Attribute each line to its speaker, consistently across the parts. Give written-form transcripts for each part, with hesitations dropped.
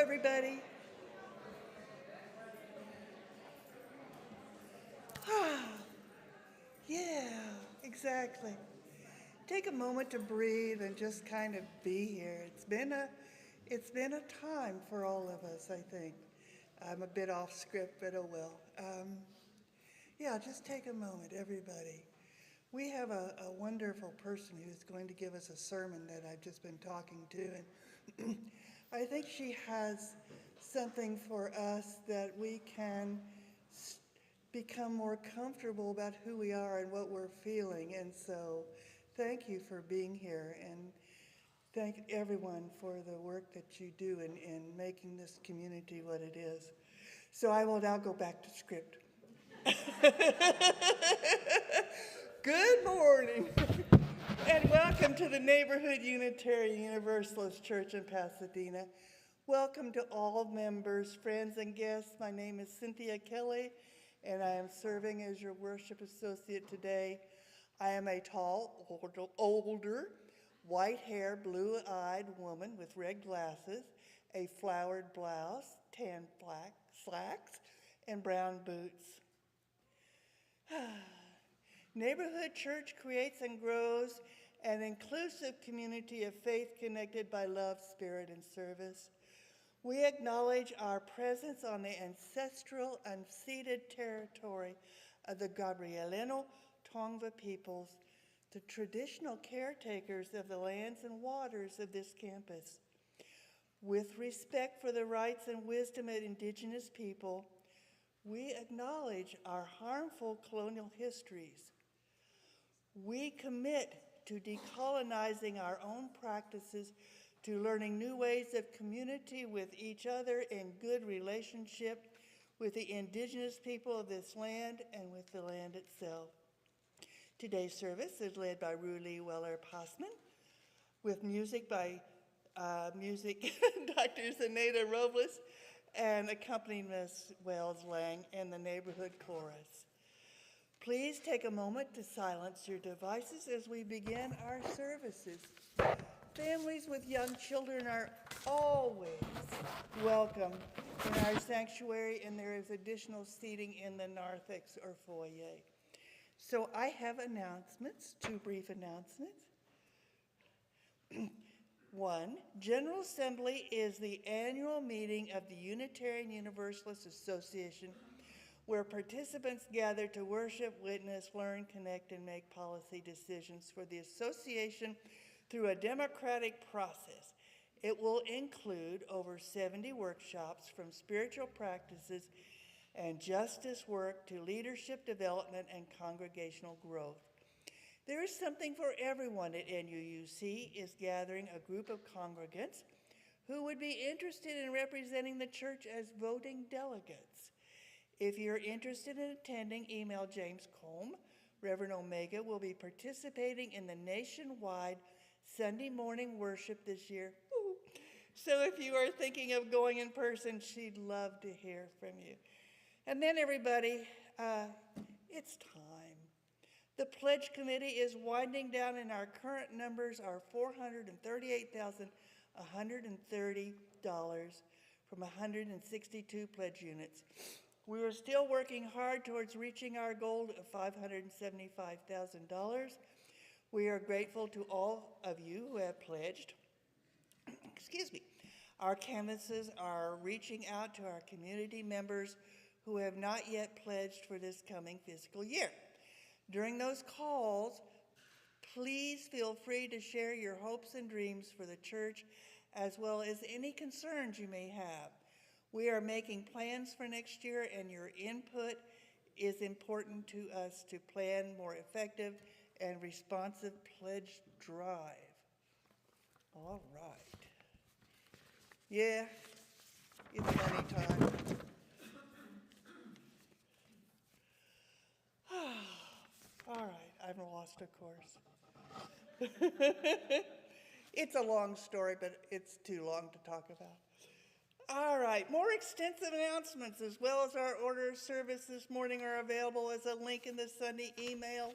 Speaker 1: everybody. Yeah, exactly. Take a moment to breathe and just kind of be here. It's been a time for all of us, I think. I'm a bit off script, but oh well. Yeah, just take a moment, everybody. We have a wonderful person who's going to give us a sermon that I've just been talking to, and I think she has something for us that we can become more comfortable about who we are and what we're feeling. And so thank you for being here, and thank everyone for the work that you do in making this community what it is. So I will now go back to script. Good morning, and welcome to the Neighborhood Unitarian Universalist Church in Pasadena. Welcome to all members, friends, and guests. My name is Cynthia Kelly, and I am serving as your worship associate today. I am a tall, older, white-haired, blue-eyed woman with red glasses, a flowered blouse, tan black slacks, and brown boots. Neighborhood Church creates and grows an inclusive community of faith connected by love, spirit, and service. We acknowledge our presence on the ancestral, unceded territory of the Gabrielino Tongva peoples, the traditional caretakers of the lands and waters of this campus. With respect for the rights and wisdom of indigenous people, we acknowledge our harmful colonial histories. We commit to decolonizing our own practices, to learning new ways of community with each other in good relationship with the indigenous people of this land and with the land itself. Today's service is led by Rulie Weller-Passman, with music by Dr. Zenaida Robles, and accompanying Ms. Wells Lang and the Neighborhood Chorus. Please take a moment to silence your devices as we begin our services. Families with young children are always welcome in our sanctuary, and there is additional seating in the narthex or foyer. So I have announcements, two brief announcements. One, General Assembly is the annual meeting of the Unitarian Universalist Association, where participants gather to worship, witness, learn, connect, and make policy decisions for the association through a democratic process. It will include over 70 workshops, from spiritual practices and justice work to leadership development and congregational growth. There is something for everyone at NUUC is gathering a group of congregants who would be interested in representing the church as voting delegates. If you're interested in attending, email James Combe. Reverend Omega will be participating in the nationwide Sunday morning worship this year. Woo. So if you are thinking of going in person, she'd love to hear from you. And then everybody, it's time. The Pledge Committee is winding down, and our current numbers are $438,130 from 162 pledge units. We are still working hard towards reaching our goal of $575,000. We are grateful to all of you who have pledged. Excuse me. Our canvases are reaching out to our community members who have not yet pledged for this coming fiscal year. During those calls, please feel free to share your hopes and dreams for the church, as well as any concerns you may have. We are making plans for next year, and your input is important to us to plan more effective and responsive pledge drive. All right. Yeah, it's money time. All right, I've lost a course. It's a long story, but it's too long to talk about. All right, more extensive announcements as well as our order of service this morning are available as a link in the Sunday email.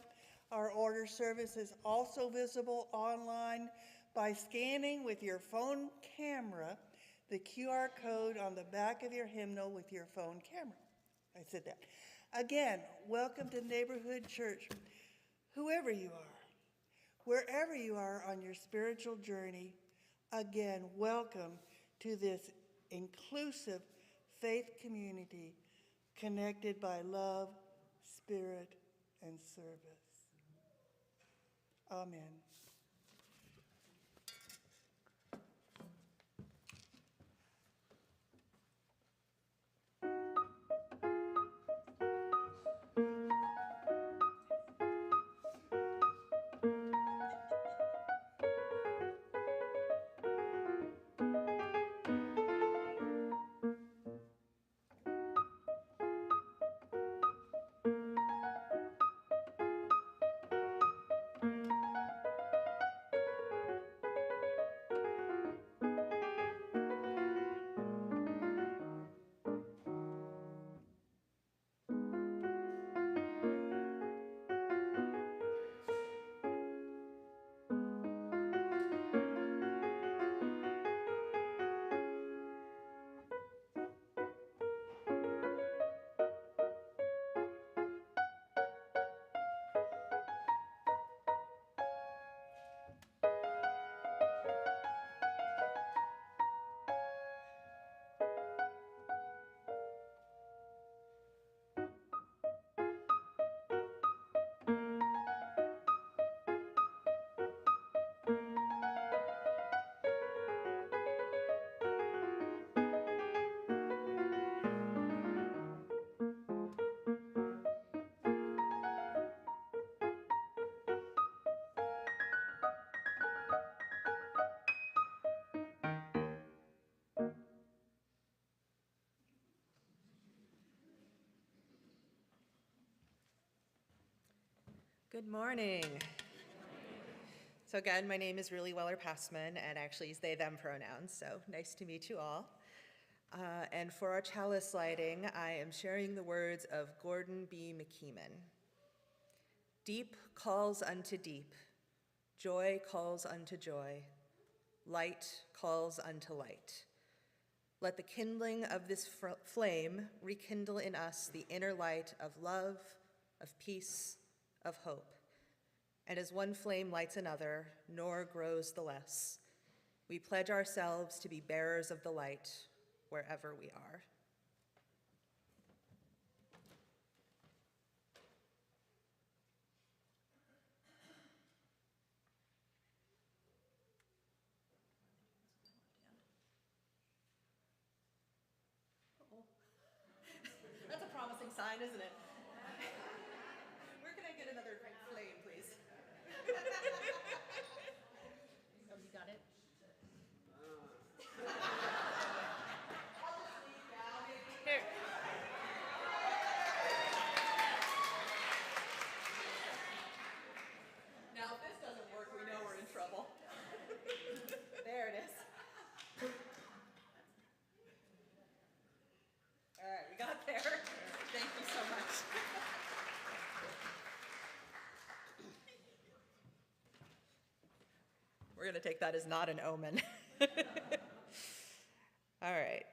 Speaker 1: Our order service is also visible online by scanning with your phone camera the QR code on the back of your hymnal with your phone camera. I said that. Again, welcome to Neighborhood Church, whoever you are, wherever you are on your spiritual journey. Again, welcome to this inclusive faith community connected by love, spirit, and service. Amen.
Speaker 2: Good morning. So again, my name is Really Weller Passman, and actually use they, them pronouns, so nice to meet you all. And for our chalice lighting, I am sharing the words of Gordon B. McKeeman. Deep calls unto deep, joy calls unto joy, light calls unto light. Let the kindling of this flame rekindle in us the inner light of love, of peace, of hope. And as one flame lights another, nor grows the less, we pledge ourselves to be bearers of the light wherever we are. That's a promising sign, isn't it? Where can I get another flame, please? Oh, you got it? Here. Now, if this doesn't work, we know we're in trouble. There it is. All right, we got there. Thank you so much. We're going to take that as not an omen. All right.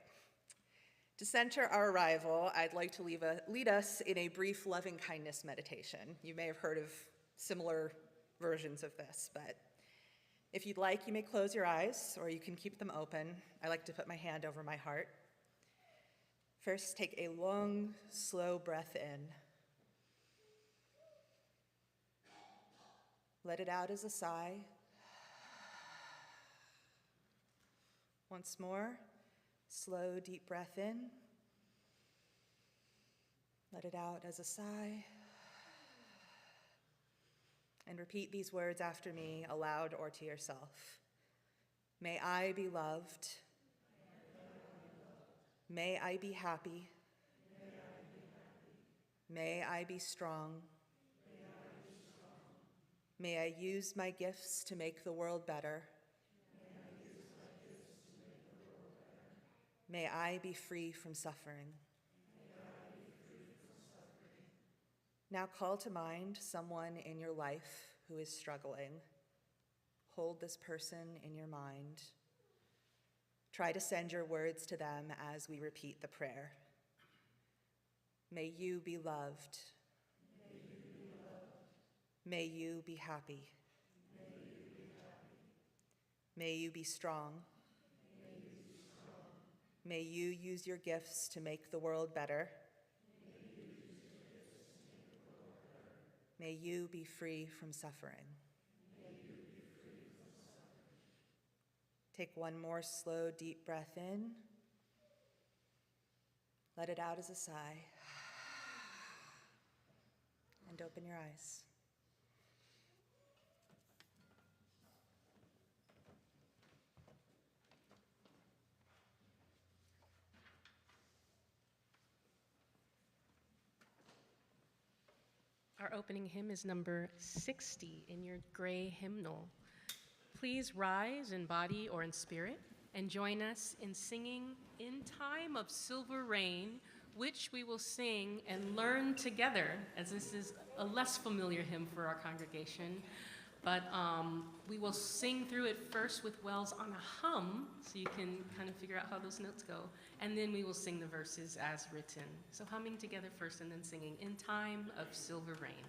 Speaker 2: To center our arrival, I'd like to lead us in a brief loving kindness meditation. You may have heard of similar versions of this, but if you'd like, you may close your eyes or you can keep them open. I like to put my hand over my heart. First, take a long, slow breath in. Let it out as a sigh. Once more, slow, deep breath in. Let it out as a sigh. And repeat these words after me, aloud or to yourself. May I be loved. May I be happy. May I be strong. May I use my gifts to make the world better. May I be free from suffering. Now call to mind someone in your life who is struggling. Hold this person in your mind. Try to send your words to them as we repeat the prayer. May you be loved. May you be happy. May you be strong. May you use your gifts to make the world better. May you be free from suffering. Take one more slow, deep breath in. Let it out as a sigh. And open your eyes.
Speaker 3: Our opening hymn is number 60 in your gray hymnal. Please rise in body or in spirit and join us in singing In Time of Silver Rain, which we will sing and learn together, as this is a less familiar hymn for our congregation. But we will sing through it first with Wells on a hum, so you can kind of figure out how those notes go. And then we will sing the verses as written. So humming together first and then singing In Time of Silver Rain.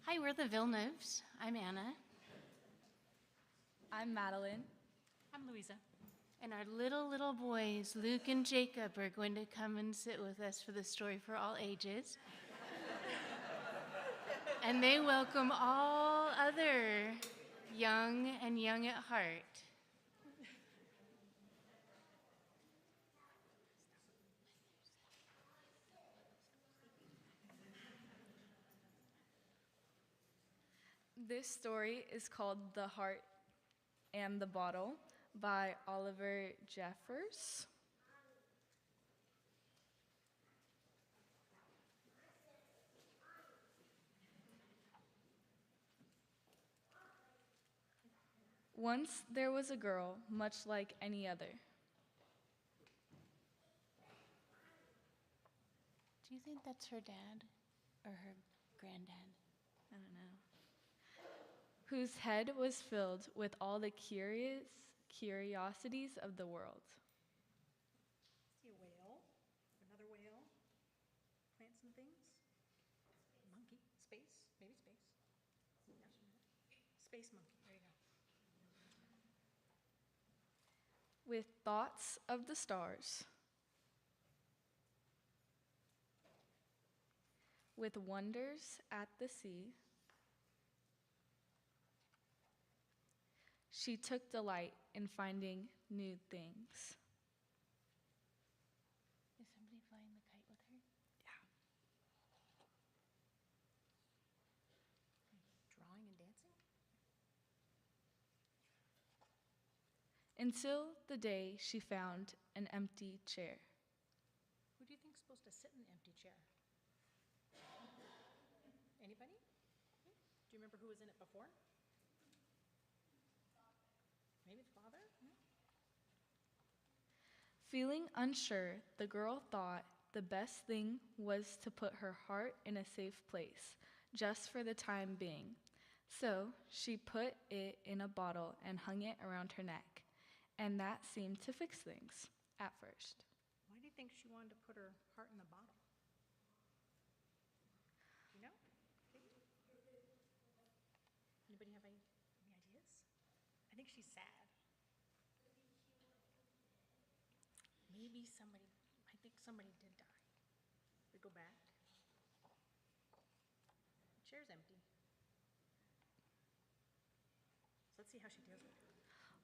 Speaker 4: Hi, we're the Villeneuves. I'm Anna.
Speaker 5: I'm Madeline.
Speaker 4: I'm Louisa. And our little boys, Luke and Jacob, are going to come and sit with us for the story for all ages. And they welcome all other young and young at heart.
Speaker 5: This story is called The Heart and the Bottle by Oliver Jeffers. Once there was a girl, much like any other.
Speaker 4: Do you think that's her dad or her granddad?
Speaker 5: I don't know. Whose head was filled with all the curiosities of the world.
Speaker 3: Maybe space. Space monkey, there you go.
Speaker 5: With thoughts of the stars, with wonders at the sea, she took delight in finding new things.
Speaker 4: Is somebody flying the kite with her?
Speaker 3: Drawing and dancing?
Speaker 5: Until the day she found an empty chair.
Speaker 3: Who do you think's supposed to sit in the empty chair? Anybody? Do you remember who was in it before? Maybe the father?
Speaker 5: Feeling unsure, the girl thought the best thing was to put her heart in a safe place, just for the time being. So she put it in a bottle and hung it around her neck, and that seemed to fix things at first.
Speaker 3: Why do you think she wanted to put her heart in the bottle? Do you know? Anybody have any ideas? I think she's sad. Maybe somebody, I think somebody did die. We go back. The chair's empty. So let's see how she deals with it.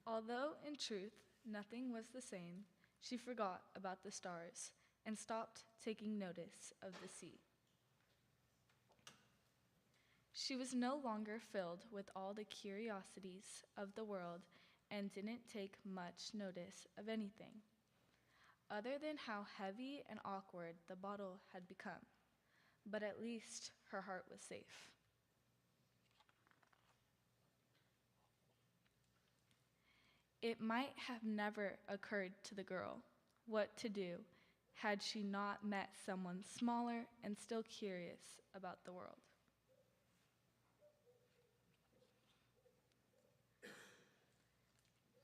Speaker 5: Although in truth nothing was the same, she forgot about the stars and stopped taking notice of the sea. She was no longer filled with all the curiosities of the world and didn't take much notice of anything, other than how heavy and awkward the bottle had become. But at least her heart was safe. It might have never occurred to the girl what to do had she not met someone smaller and still curious about the world.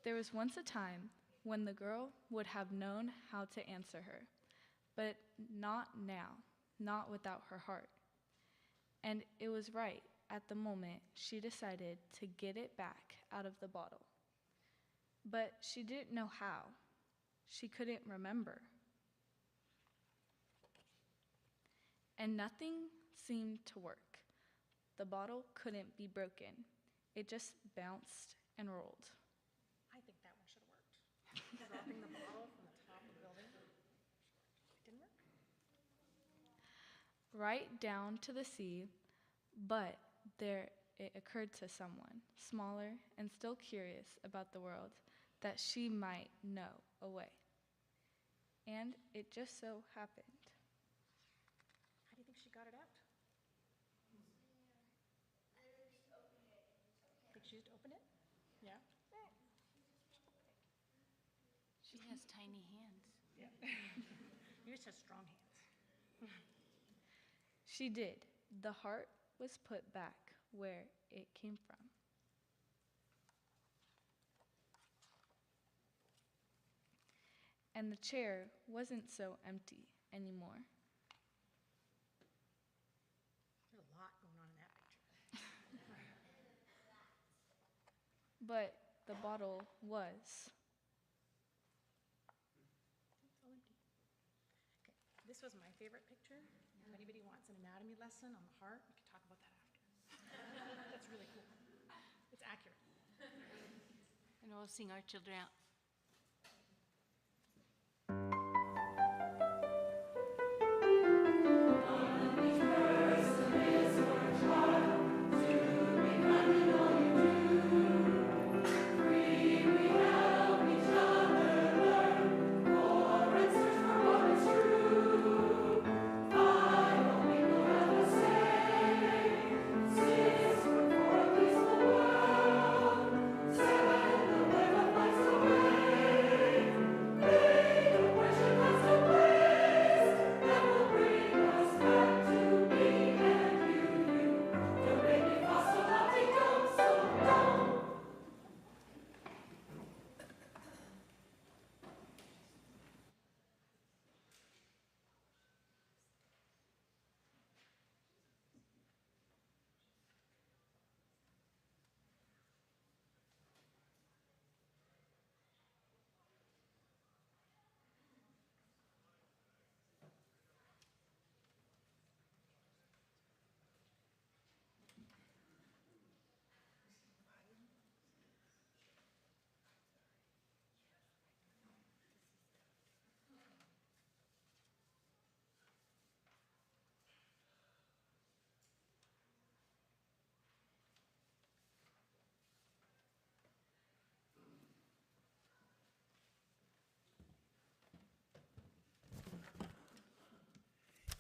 Speaker 5: There was once a time when the girl would have known how to answer her, but not now, not without her heart. And it was right at the moment she decided to get it back out of the bottle. But she didn't know how. She couldn't remember. And nothing seemed to work. The bottle couldn't be broken. It just bounced and rolled.
Speaker 3: I think that one should have worked. Dropping the bottle from the top of the building. It didn't work?
Speaker 5: Right down to the sea, but there it occurred to someone, smaller and still curious about the world, that she might know a way. And it just so happened.
Speaker 3: How do you think she got it out? Think she just opened it? Yeah?
Speaker 4: She has tiny hands.
Speaker 3: Yeah. You just have strong hands.
Speaker 5: She did. The heart was put back where it came from. And the chair wasn't so empty anymore.
Speaker 3: There's a lot going on in that picture.
Speaker 5: But the bottle was.
Speaker 3: It's all empty. Okay, this was my favorite picture. If anybody wants an anatomy lesson on the heart, we can talk about that after. That's really cool. It's accurate.
Speaker 4: And we'll sing our children out.
Speaker 6: Seven, the live of life so well.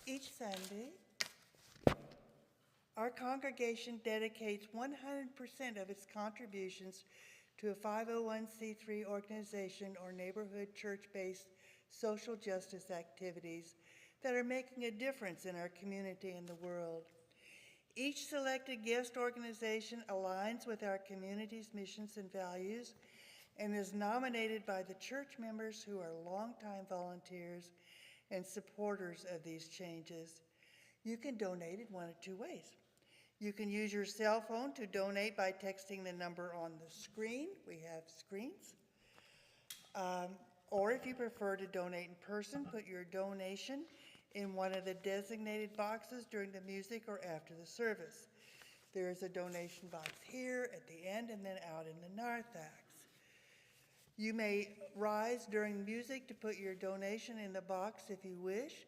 Speaker 1: Each Sunday, our congregation dedicates 100% of its contributions to a 501c3 organization or neighborhood church-based social justice activities that are making a difference in our community and the world. Each selected guest organization aligns with our community's missions and values and is nominated by the church members who are longtime volunteers and supporters of these changes. You can donate in one of two ways. You can use your cell phone to donate by texting the number on the screen. We have screens. Or if you prefer to donate in person, put your donation in one of the designated boxes during the music or after the service. There is a donation box here at the end and then out in the narthex. You may rise during music to put your donation in the box if you wish.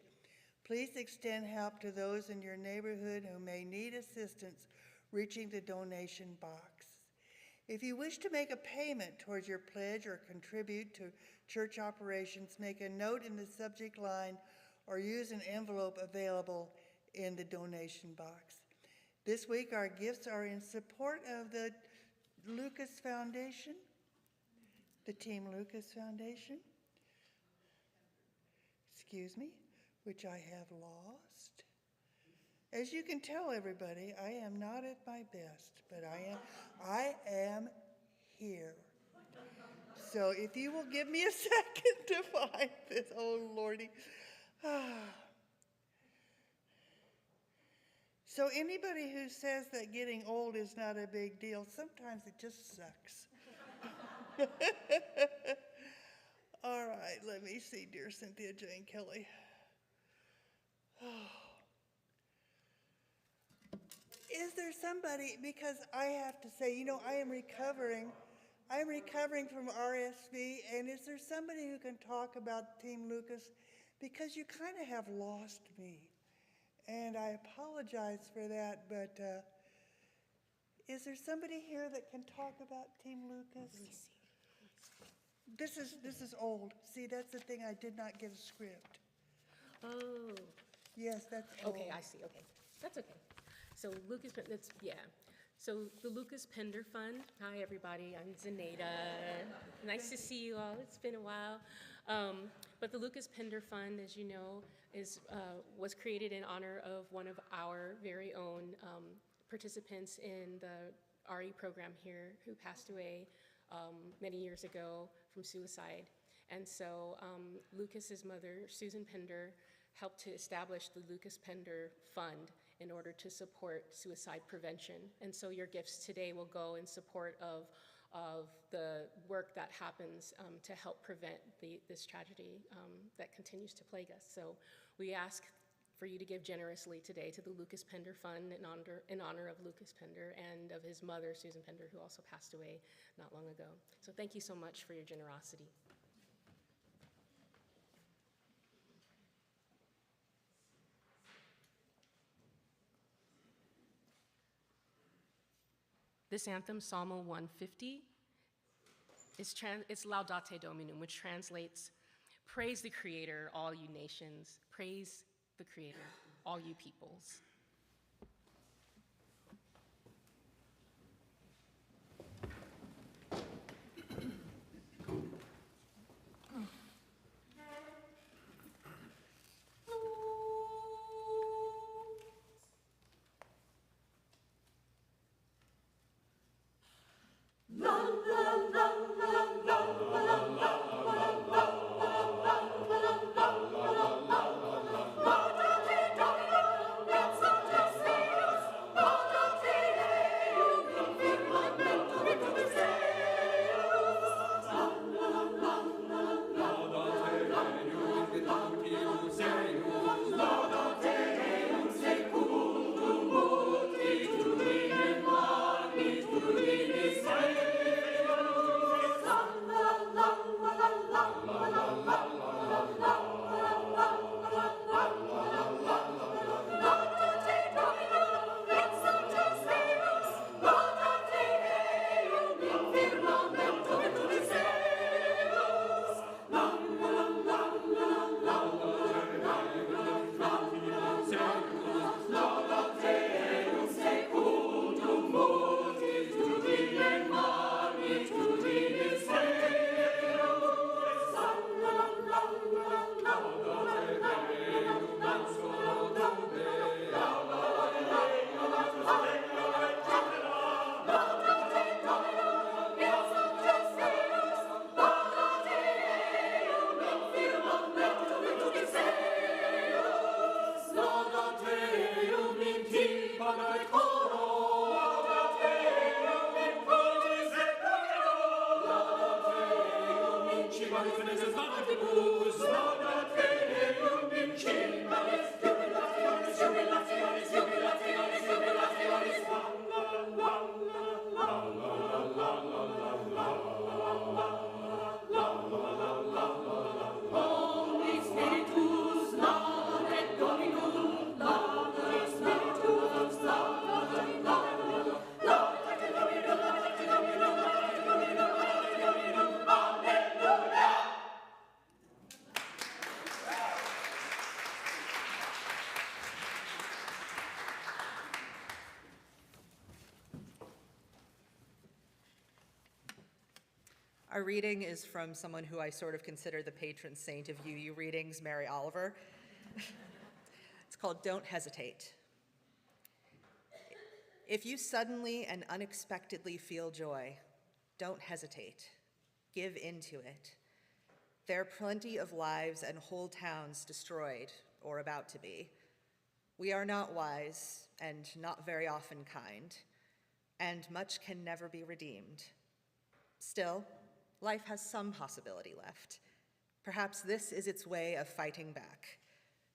Speaker 1: Please extend help to those in your neighborhood who may need assistance reaching the donation box. If you wish to make a payment towards your pledge or contribute to church operations, make a note in the subject line or use an envelope available in the donation box. This week, our gifts are in support of the Lucas Foundation, the Team Lucas Foundation, which I have lost. As you can tell, everybody, I am not at my best, but I am here. So if you will give me a second to find this, oh Lordy. So anybody who says that getting old is not a big deal, sometimes it just sucks. All right, let me see, dear Cynthia Jane Kelly. Is there somebody, because I have to say, you know, I am recovering from RSV, and is there somebody who can talk about Team Lucas? Because you kind of have lost me, and I apologize for that, but is there somebody here that can talk about Team Lucas?
Speaker 3: Let me see.
Speaker 1: This is old. See, that's the thing, I did not get a script.
Speaker 3: Oh,
Speaker 1: Yes, that's old.
Speaker 3: okay, I see, okay. That's okay. So Lucas, So the Lucas Pender Fund. Hi, everybody. I'm Zenaida. Nice to see you all. It's been a while. But the Lucas Pender Fund, as you know, was created in honor of one of our very own participants in the RE program here who passed away many years ago from suicide. And so Lucas's mother, Susan Pender, helped to establish the Lucas Pender Fund in order to support suicide prevention. And so your gifts today will go in support of the work that happens to help prevent this tragedy that continues to plague us. So we ask for you to give generously today to the Lucas Pender Fund in honor of Lucas Pender and of his mother, Susan Pender, who also passed away not long ago. So thank you so much for your generosity. This anthem, Psalm 150, it's Laudate Dominum, which translates, praise the Creator, all you nations. Praise the Creator, all you peoples.
Speaker 6: Let's
Speaker 2: Our reading is from someone who I sort of consider the patron saint of UU readings, Mary Oliver. It's called Don't Hesitate. If you suddenly and unexpectedly feel joy, don't hesitate. Give into it. There are plenty of lives and whole towns destroyed or about to be. We are not wise and not very often kind, and much can never be redeemed. Still, life has some possibility left. Perhaps this is its way of fighting back,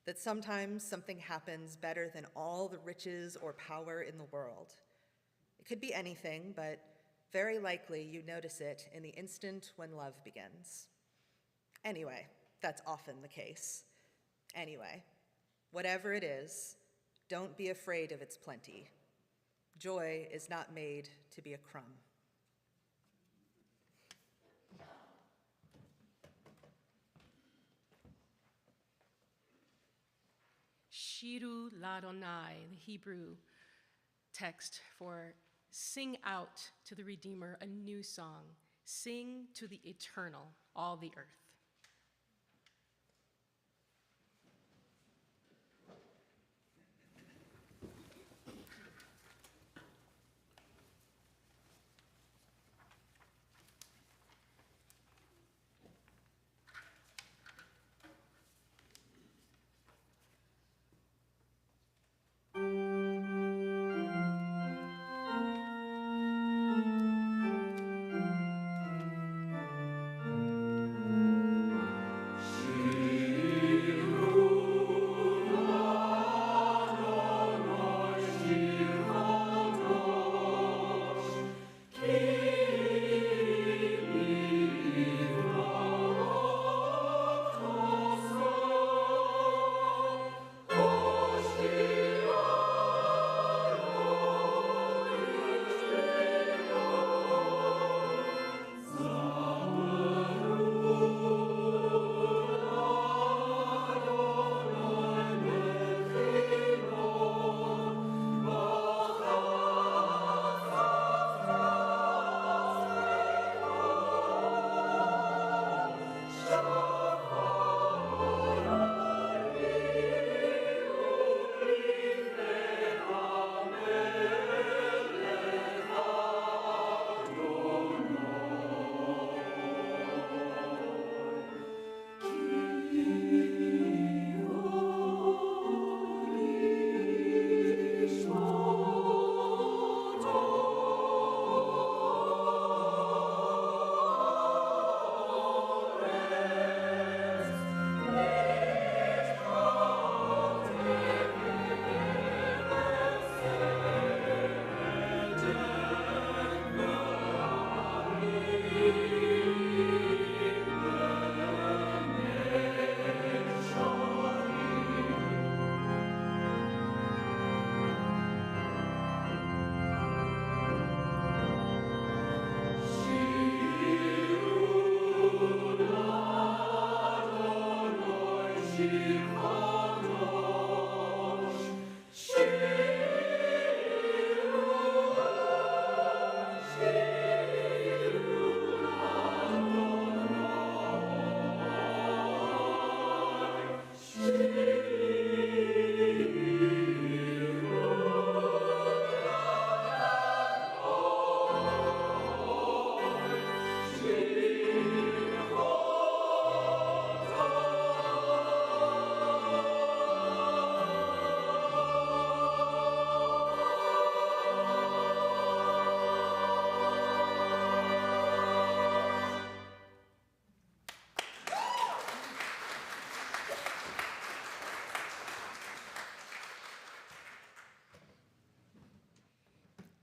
Speaker 2: that sometimes something happens better than all the riches or power in the world. It could be anything, but very likely you notice it in the instant when love begins. Anyway, that's often the case. Anyway, whatever it is, don't be afraid of its plenty. Joy is not made to be a crumb.
Speaker 3: Shiru Ladonai, the Hebrew text for sing out to the Redeemer a new song. Sing to the eternal, all the earth.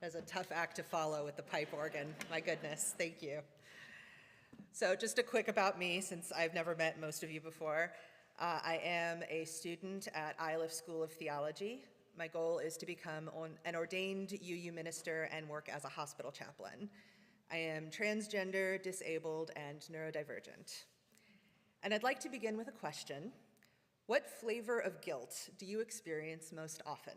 Speaker 2: That's a tough act to follow with the pipe organ. My goodness, thank you. So just a quick about me, since I've never met most of you before. I am a student at Iliff School of Theology. My goal is to become an ordained UU minister and work as a hospital chaplain. I am transgender, disabled, and neurodivergent. And I'd like to begin with a question. What flavor of guilt do you experience most often?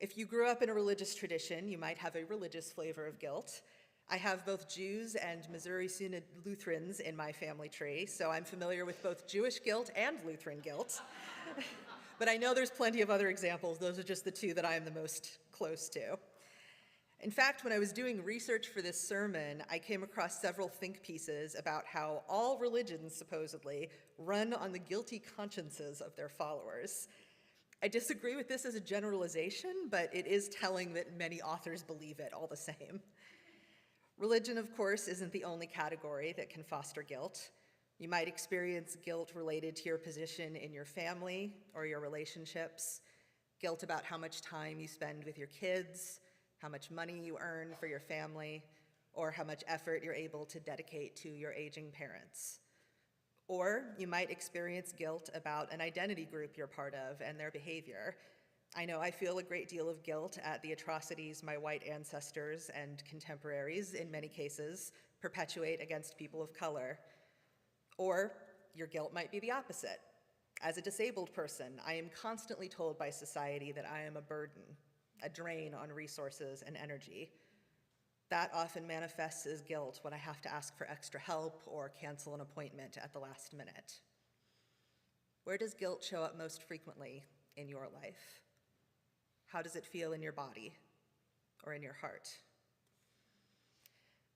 Speaker 2: If you grew up in a religious tradition, you might have a religious flavor of guilt. I have both Jews and Missouri Synod Lutherans in my family tree, so I'm familiar with both Jewish guilt and Lutheran guilt. But I know there's plenty of other examples. Those are just the two that I am the most close to. In fact, when I was doing research for this sermon, I came across several think pieces about how all religions, supposedly, run on the guilty consciences of their followers. I disagree with this as a generalization, but it is telling that many authors believe it all the same. Religion, of course, isn't the only category that can foster guilt. You might experience guilt related to your position in your family or your relationships, guilt about how much time you spend with your kids, how much money you earn for your family, or how much effort you're able to dedicate to your aging parents. Or you might experience guilt about an identity group you're part of and their behavior. I know I feel a great deal of guilt at the atrocities my white ancestors and contemporaries, in many cases, perpetuate against people of color. Or your guilt might be the opposite. As a disabled person, I am constantly told by society that I am a burden, a drain on resources and energy. That often manifests as guilt when I have to ask for extra help or cancel an appointment at the last minute. Where does guilt show up most frequently in your life? How does it feel in your body or in your heart?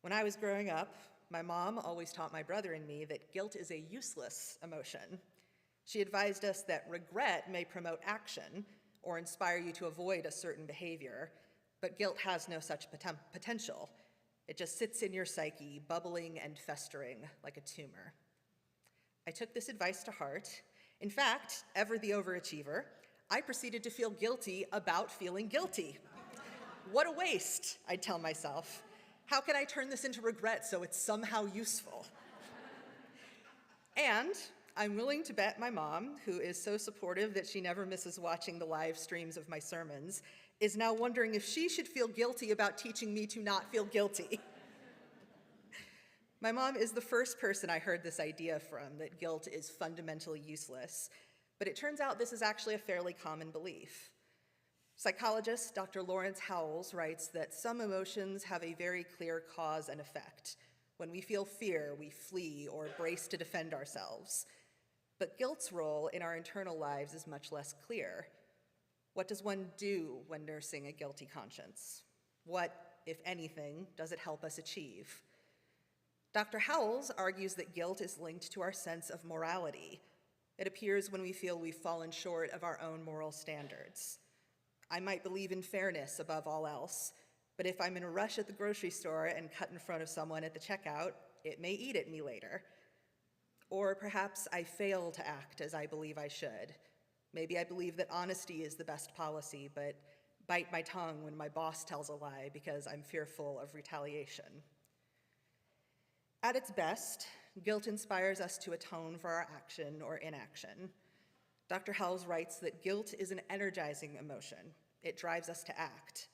Speaker 2: When I was growing up, my mom always taught my brother and me that guilt is a useless emotion. She advised us that regret may promote action or inspire you to avoid a certain behavior, but guilt has no such potential. It just sits in your psyche, bubbling and festering like a tumor. I took this advice to heart. In fact, ever the overachiever, I proceeded to feel guilty about feeling guilty. What a waste, I'd tell myself. How can I turn this into regret so it's somehow useful? And I'm willing to bet my mom, who is so supportive that she never misses watching the live streams of my sermons, is now wondering if she should feel guilty about teaching me to not feel guilty. My mom is the first person I heard this idea from, that guilt is fundamentally useless, but it turns out this is actually a fairly common belief. Psychologist Dr. Lawrence Howells writes that some emotions have a very clear cause and effect. When we feel fear, we flee or brace to defend ourselves. But guilt's role in our internal lives is much less clear. What does one do when nursing a guilty conscience? What, if anything, does it help us achieve? Dr. Howells argues that guilt is linked to our sense of morality. It appears when we feel we've fallen short of our own moral standards. I might believe in fairness above all else, but if I'm in a rush at the grocery store and cut in front of someone at the checkout, it may eat at me later. Or perhaps I fail to act as I believe I should. Maybe I believe that honesty is the best policy, but bite my tongue when my boss tells a lie because I'm fearful of retaliation. At its best, guilt inspires us to atone for our action or inaction. Dr. Howells writes that guilt is an energizing emotion. It drives us to act.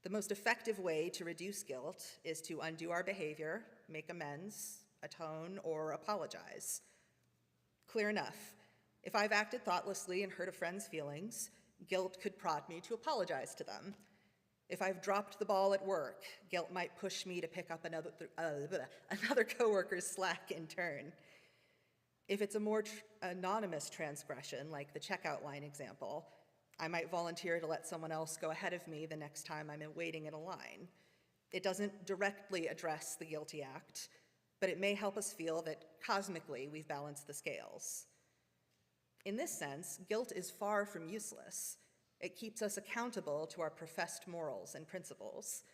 Speaker 2: The most effective way to reduce guilt is to undo our behavior, make amends, atone, or apologize. Clear enough. If I've acted thoughtlessly and hurt a friend's feelings, guilt could prod me to apologize to them. If I've dropped the ball at work, guilt might push me to pick up another coworker's slack in turn. If it's a more anonymous transgression, like the checkout line example, I might volunteer to let someone else go ahead of me the next time I'm waiting in a line. It doesn't directly address the guilty act, but it may help us feel that cosmically we've balanced the scales. In this sense, guilt is far from useless. It keeps us accountable to our professed morals and principles.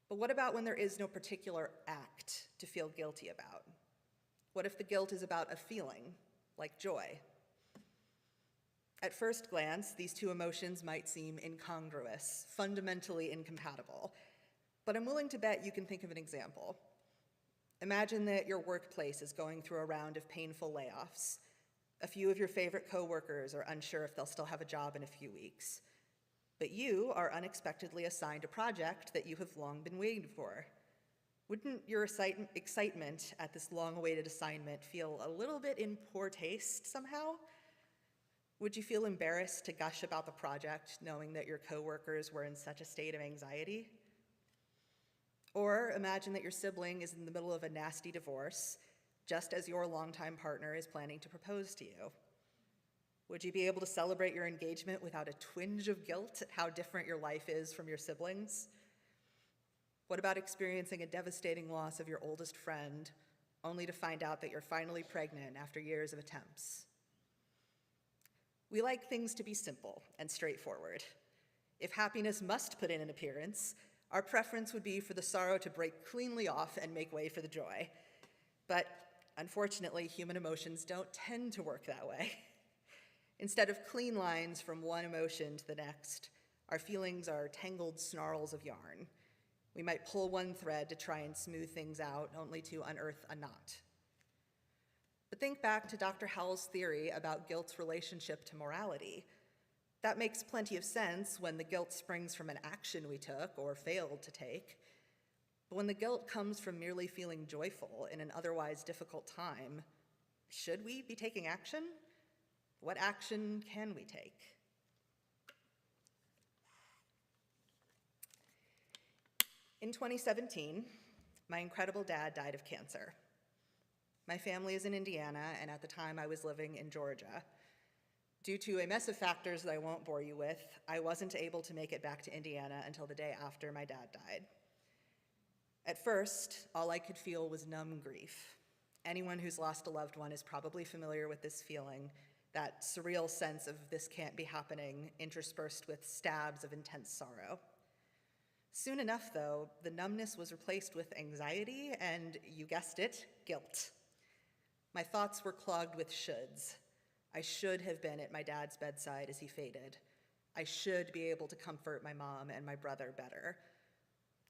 Speaker 2: But what about when there is no particular act to feel guilty about? What if the guilt is about a feeling, like joy? At first glance, these two emotions might seem incongruous, fundamentally incompatible, but I'm willing to bet you can think of an example. Imagine that your workplace is going through a round of painful layoffs. A few of your favorite coworkers are unsure if they'll still have a job in a few weeks, but you are unexpectedly assigned a project that you have long been waiting for. Wouldn't your excitement at this long-awaited assignment feel a little bit in poor taste somehow? Would you feel embarrassed to gush about the project knowing that your coworkers were in such a state of anxiety? Or imagine that your sibling is in the middle of a nasty divorce, just as your longtime partner is planning to propose to you. Would you be able to celebrate your engagement without a twinge of guilt at how different your life is from your siblings? What about experiencing a devastating loss of your oldest friend, only to find out that you're finally pregnant after years of attempts? We like things to be simple and straightforward. If happiness must put in an appearance, our preference would be for the sorrow to break cleanly off and make way for the joy. But unfortunately, human emotions don't tend to work that way. Instead of clean lines from one emotion to the next, our feelings are tangled snarls of yarn. We might pull one thread to try and smooth things out, only to unearth a knot. But think back to Dr. Howell's theory about guilt's relationship to morality. That makes plenty of sense when the guilt springs from an action we took or failed to take. But when the guilt comes from merely feeling joyful in an otherwise difficult time, should we be taking action? What action can we take? In 2017, my incredible dad died of cancer. My family is in Indiana, and at the time I was living in Georgia. Due to a mess of factors that I won't bore you with, I wasn't able to make it back to Indiana until the day after my dad died. At first, all I could feel was numb grief. Anyone who's lost a loved one is probably familiar with this feeling, that surreal sense of this can't be happening, interspersed with stabs of intense sorrow. Soon enough, though, the numbness was replaced with anxiety and, you guessed it, guilt. My thoughts were clogged with shoulds. I should have been at my dad's bedside as he faded. I should be able to comfort my mom and my brother better.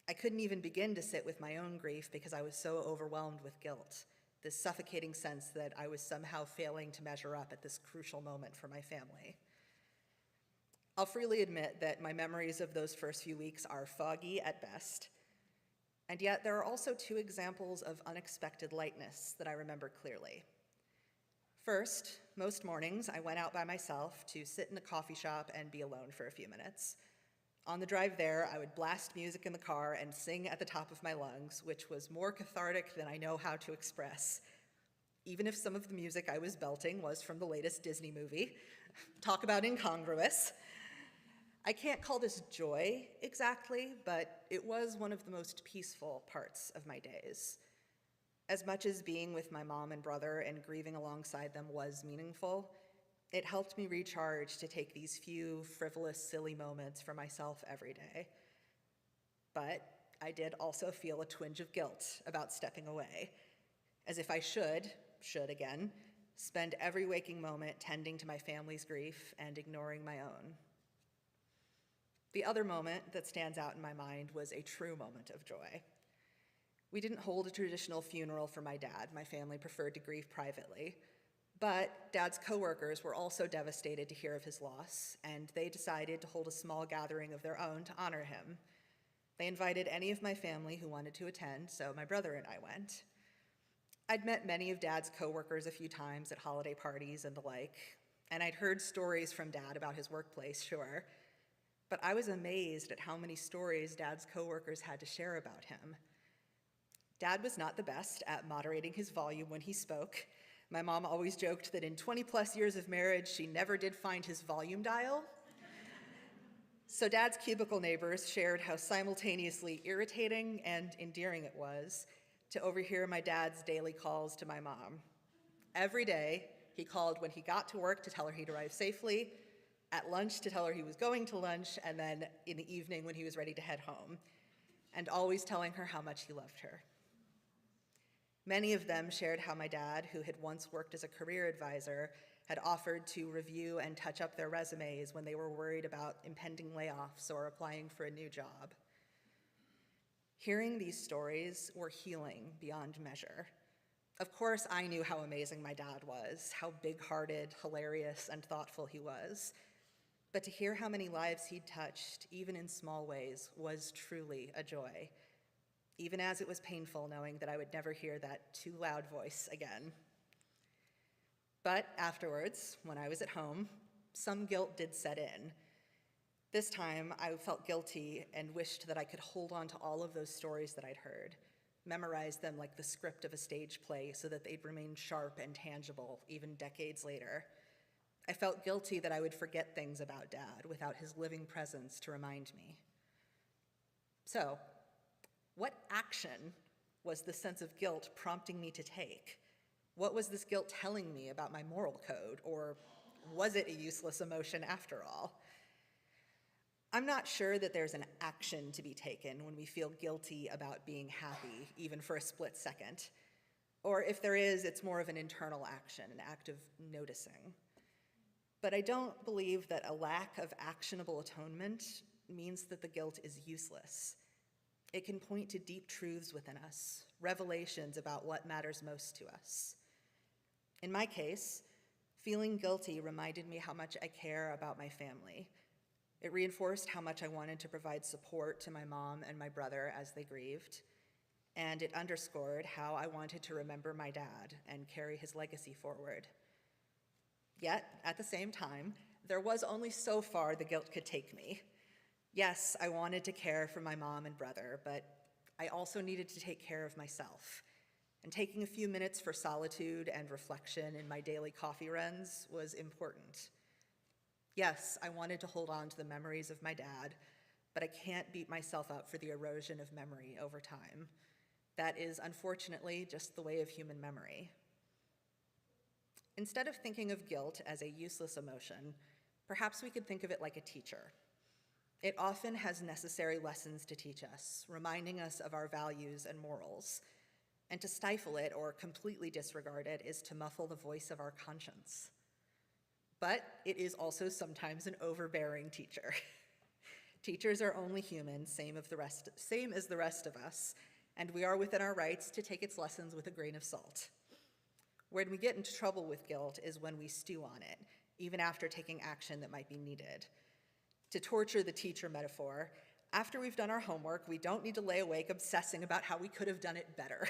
Speaker 2: I couldn't even begin to sit with my own grief because I was so overwhelmed with guilt, this suffocating sense that I was somehow failing to measure up at this crucial moment for my family. I'll freely admit that my memories of those first few weeks are foggy at best, and yet there are also two examples of unexpected lightness that I remember clearly. First, most mornings I went out by myself to sit in a coffee shop and be alone for a few minutes. On the drive there, I would blast music in the car and sing at the top of my lungs, which was more cathartic than I know how to express, even if some of the music I was belting was from the latest Disney movie. Talk about incongruous. I can't call this joy exactly, but it was one of the most peaceful parts of my days. As much as being with my mom and brother and grieving alongside them was meaningful, it helped me recharge to take these few frivolous, silly moments for myself every day. But I did also feel a twinge of guilt about stepping away, as if I should again, spend every waking moment tending to my family's grief and ignoring my own. The other moment that stands out in my mind was a true moment of joy. We didn't hold a traditional funeral for my dad. My family preferred to grieve privately. But Dad's coworkers were also devastated to hear of his loss, and they decided to hold a small gathering of their own to honor him. They invited any of my family who wanted to attend, so my brother and I went. I'd met many of Dad's coworkers a few times at holiday parties and the like, and I'd heard stories from Dad about his workplace, sure, but I was amazed at how many stories Dad's coworkers had to share about him. Dad was not the best at moderating his volume when he spoke. My mom always joked that in 20 plus years of marriage, she never did find his volume dial. So Dad's cubicle neighbors shared how simultaneously irritating and endearing it was to overhear my dad's daily calls to my mom. Every day, he called when he got to work to tell her he'd arrived safely, at lunch to tell her he was going to lunch, and then in the evening when he was ready to head home, and always telling her how much he loved her. Many of them shared how my dad, who had once worked as a career advisor, had offered to review and touch up their resumes when they were worried about impending layoffs or applying for a new job. Hearing these stories were healing beyond measure. Of course, I knew how amazing my dad was, how big-hearted, hilarious, and thoughtful he was. But to hear how many lives he'd touched, even in small ways, was truly a joy, even as it was painful knowing that I would never hear that too loud voice again. But afterwards, when I was at home, some guilt did set in. This time, I felt guilty and wished that I could hold on to all of those stories that I'd heard, memorize them like the script of a stage play so that they'd remain sharp and tangible even decades later. I felt guilty that I would forget things about Dad without his living presence to remind me. So, what action was the sense of guilt prompting me to take? What was this guilt telling me about my moral code, or was it a useless emotion after all? I'm not sure that there's an action to be taken when we feel guilty about being happy, even for a split second. Or if there is, it's more of an internal action, an act of noticing. But I don't believe that a lack of actionable atonement means that the guilt is useless. It can point to deep truths within us, revelations about what matters most to us. In my case, feeling guilty reminded me how much I care about my family. It reinforced how much I wanted to provide support to my mom and my brother as they grieved, and it underscored how I wanted to remember my dad and carry his legacy forward. Yet, at the same time, there was only so far the guilt could take me. Yes, I wanted to care for my mom and brother, but I also needed to take care of myself. And taking a few minutes for solitude and reflection in my daily coffee runs was important. Yes, I wanted to hold on to the memories of my dad, but I can't beat myself up for the erosion of memory over time. That is, unfortunately, just the way of human memory. Instead of thinking of guilt as a useless emotion, perhaps we could think of it like a teacher. It often has necessary lessons to teach us, reminding us of our values and morals. And to stifle it or completely disregard it is to muffle the voice of our conscience. But it is also sometimes an overbearing teacher. Teachers are only human, same as the rest of us, and we are within our rights to take its lessons with a grain of salt. When we get into trouble with guilt is when we stew on it, even after taking action that might be needed. To torture the teacher metaphor, after we've done our homework, we don't need to lay awake obsessing about how we could have done it better.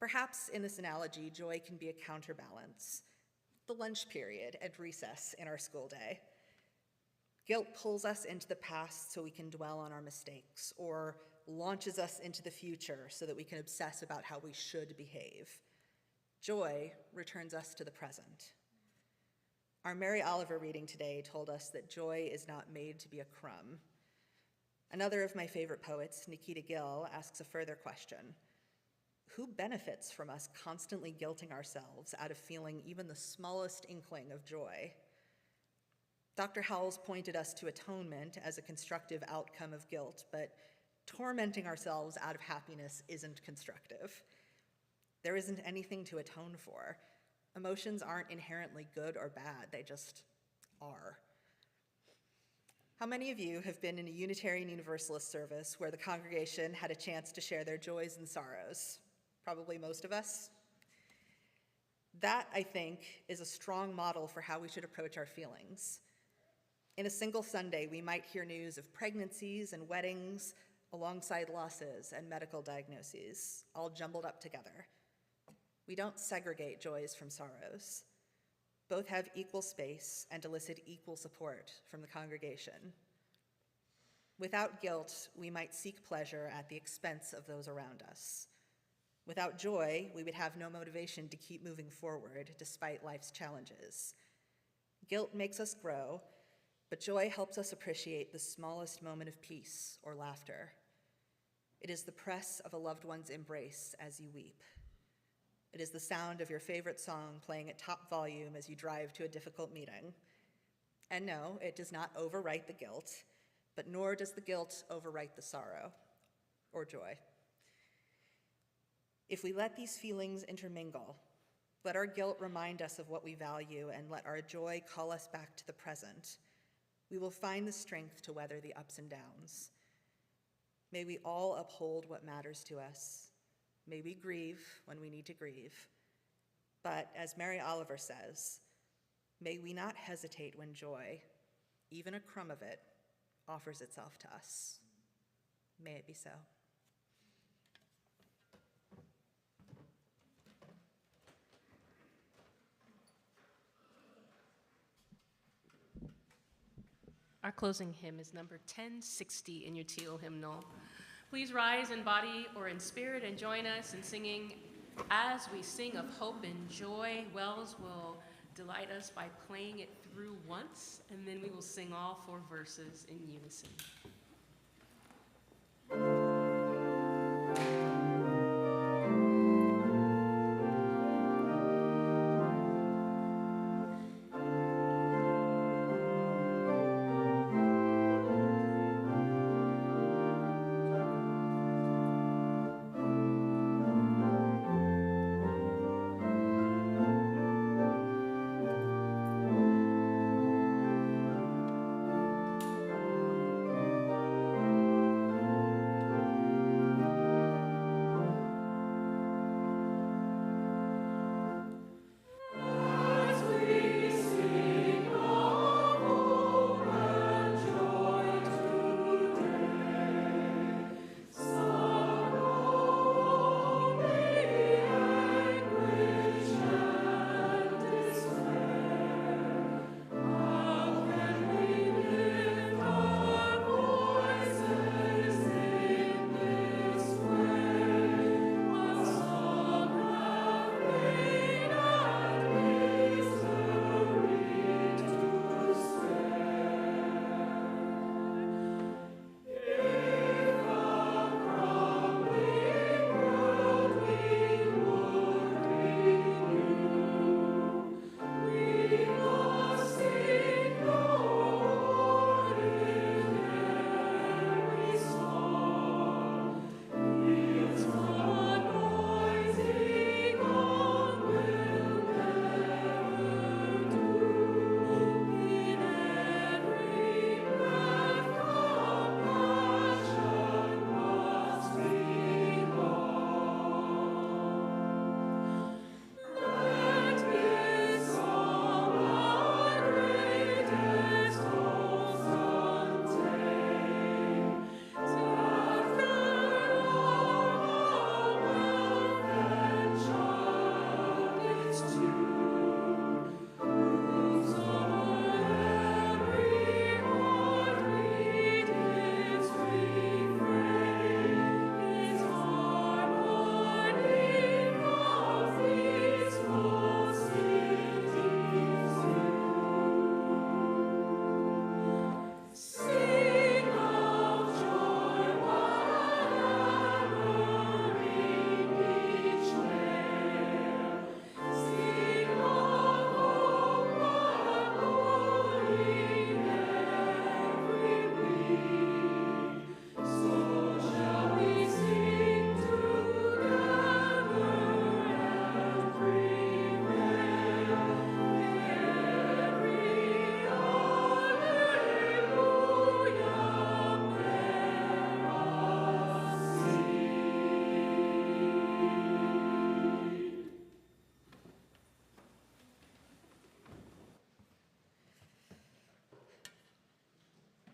Speaker 2: Perhaps in this analogy, joy can be a counterbalance. The lunch period and recess in our school day. Guilt pulls us into the past so we can dwell on our mistakes, or launches us into the future so that we can obsess about how we should behave. Joy returns us to the present. Our Mary Oliver reading today told us that joy is not made to be a crumb. Another of my favorite poets, Nikita Gill, asks a further question. Who benefits from us constantly guilting ourselves out of feeling even the smallest inkling of joy? Dr. Howells pointed us to atonement as a constructive outcome of guilt, but tormenting ourselves out of happiness isn't constructive. There isn't anything to atone for. Emotions aren't inherently good or bad, they just are. How many of you have been in a Unitarian Universalist service where the congregation had a chance to share their joys and sorrows? Probably most of us. That, I think, is a strong model for how we should approach our feelings. In a single Sunday, we might hear news of pregnancies and weddings alongside losses and medical diagnoses, all jumbled up together. We don't segregate joys from sorrows. Both have equal space and elicit equal support from the congregation. Without guilt, we might seek pleasure at the expense of those around us. Without joy, we would have no motivation to keep moving forward despite life's challenges. Guilt makes us grow, but joy helps us appreciate the smallest moment of peace or laughter. It is the press of a loved one's embrace as you weep. It is the sound of your favorite song playing at top volume as you drive to a difficult meeting. And no, it does not overwrite the guilt, but nor does the guilt overwrite the sorrow or joy. If we let these feelings intermingle, Let our guilt remind us of what we value, and let our joy call us back to the present. We will find the strength to weather the ups and downs. May we all uphold what matters to us. May we grieve when we need to grieve. But as Mary Oliver says, may we not hesitate when joy, even a crumb of it, offers itself to us. May it be so.
Speaker 3: Our closing hymn is number 1060 in your teal hymnal. Please rise in body or in spirit and join us in singing. As we sing of hope and joy, Wells will delight us by playing it through once, and then we will sing all 4 verses in unison.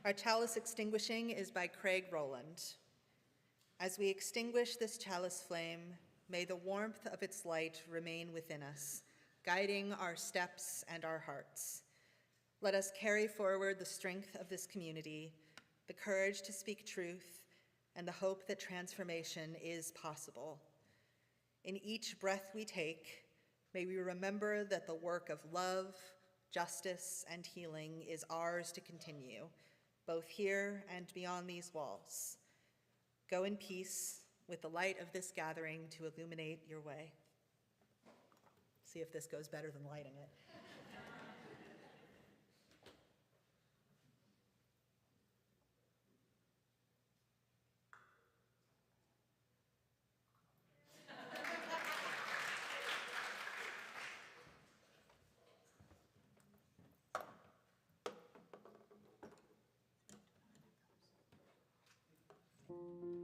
Speaker 2: Our chalice extinguishing is by Craig Rowland. As we extinguish this chalice flame, may the warmth of its light remain within us, guiding our steps and our hearts. Let us carry forward the strength of this community, the courage to speak truth, and the hope that transformation is possible. In each breath we take, may we remember that the work of love, justice, and healing is ours to continue, both here and beyond these walls. Go in peace with the light of this gathering to illuminate your way. See if this goes better than lighting it.
Speaker 1: you.